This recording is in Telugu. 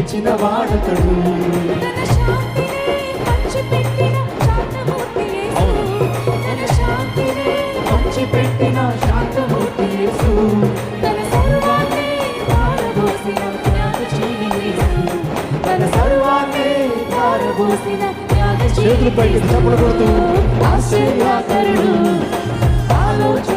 గెలిచిన వాడతడు. తన శాంతినే పంచిపెట్టిన శాంతమూర్తి యేసు. తన శాంతినే పంచిపెట్టిన శాంతమూర్తి యేసు. తన సర్వాన్ని ధారపోసిన త్యాగశీలి యేసు. తన సర్వాన్ని ధారపోసిన త్యాగశీలి చేతులు పైకి చప్పట్లు కొడుతూ ఆశ్చర్యకరుడు, ఆలోచన